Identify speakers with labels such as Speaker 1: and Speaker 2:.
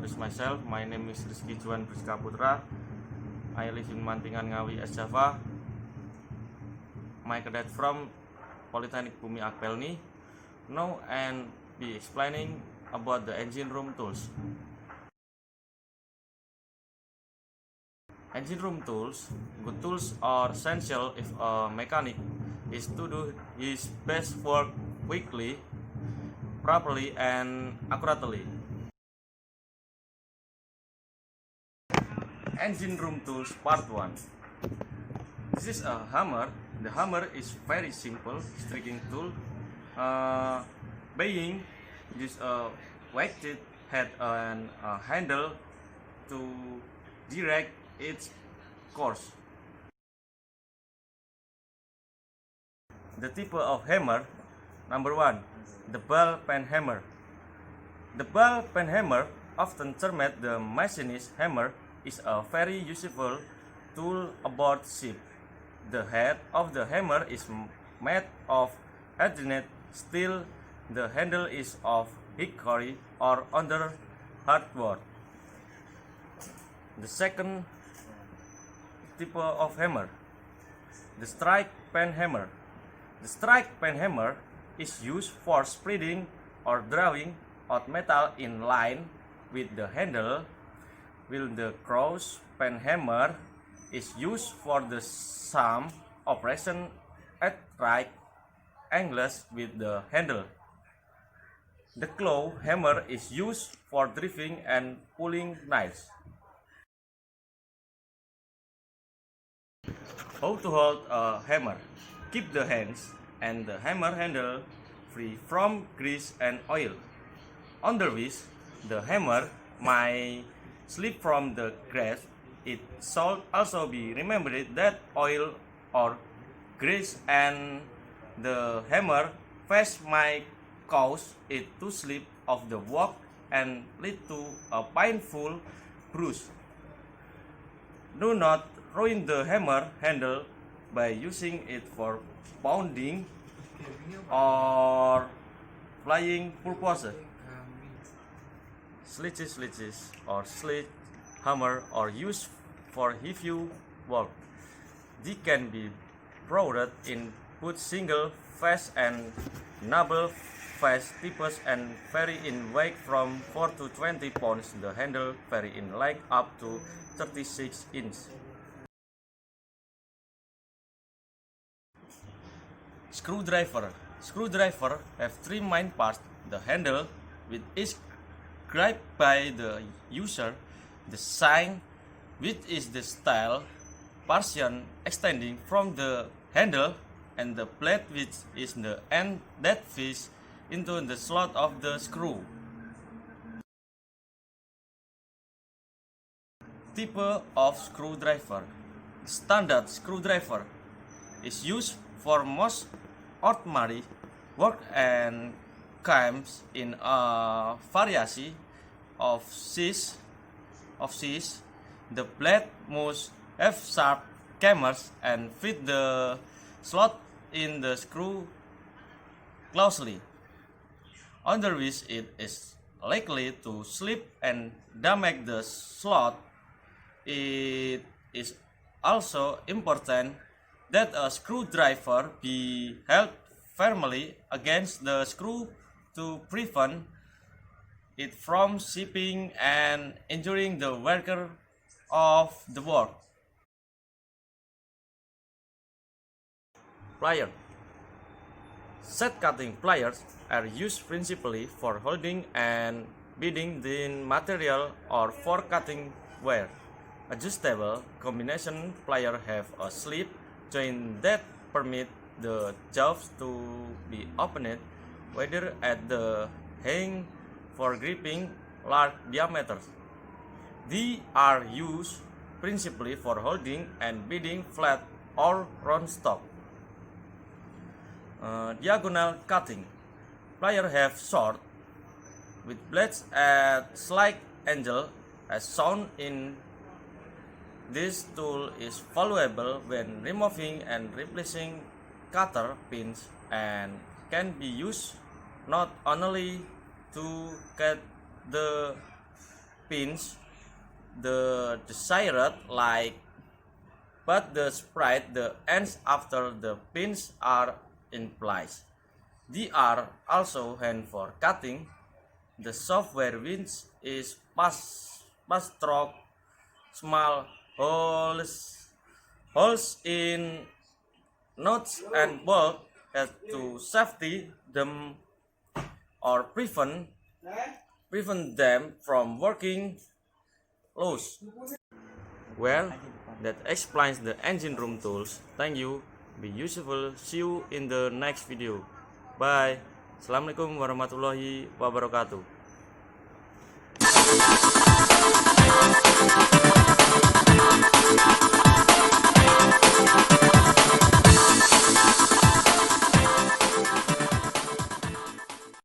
Speaker 1: introduce myself. My name is Rizky Juan Briska Putra. I live in Mantingan, Ngawi, East Java. My cadet from Polytechnic Bumi Akpelni. Now and be explaining about the engine room tools. Engine room tools, good tools are essential if a mechanic is to do his best work quickly, properly and accurately. Engine room tools part 1. This is a hammer. The hammer is very simple striking tool. Being use a weighted head and a handle to direct its course. The type of hammer. Number 1, the ball pen hammer. The ball pen hammer, often termed the machinist hammer, is a very useful tool aboard ship. The head of the hammer is made of hardened steel. The handle is of hickory or other hardwood. The second type of hammer, the strike pen hammer. The strike pen hammer is used for spreading or drawing out metal in line with the handle, while the cross pen hammer is used for the sum operation at right angles with the handle. The claw hammer is used for driving and pulling knives. How to hold a hammer? Keep the hands and the hammer handle free from grease and oil. Under which the hammer might slip from the grasp. It should also be remembered that oil or grease and the hammer face might cause it to slip off the work and lead to a painful bruise. Do not ruin the hammer handle by using it for pounding or flying purposes. Sledges or sledge hammer are used for heavy work. They can be brought in both single phase and double phase types and vary in weight from 4 to 20 pounds. The handle vary in length up to 36 inches. Screwdriver. Screwdriver have 3 main parts: the handle, with each gripped by the user, the sign, which is the style portion extending from the handle, and the blade, which is the end that fits into the slot of the screw. Type of screwdriver. Standard screwdriver is used for most ordinary work and comes in a variety of sizes. The blade must have sharp corners and fit the slot in the screw closely, under which it is likely to slip and damage the slot. It is also important that a screwdriver be held firmly against the screw to prevent it from slipping and injuring the worker of the work. Plier. Set cutting pliers are used principally for holding and bending thin material or for cutting wire. Adjustable combination pliers have a slip joint that permit the jaws to be opened whether at the end for gripping large diameters. They are used principally for holding and bending flat or round stock. Diagonal cutting. Pliers have short, with blades at slight angle as shown in. This tool is valuable when removing and replacing cutter pins and can be used not only to cut the pins the desired light, but the spread the ends after the pins are in place. They are also hand for cutting. The software winch is fast stroke, small holes in nuts and bolts have to safety them or prevent them from working loose. Well, that explains the engine room tools. Thank you. Be useful. See you in the next video. Bye. Assalamualaikum warahmatullahi wabarakatuh.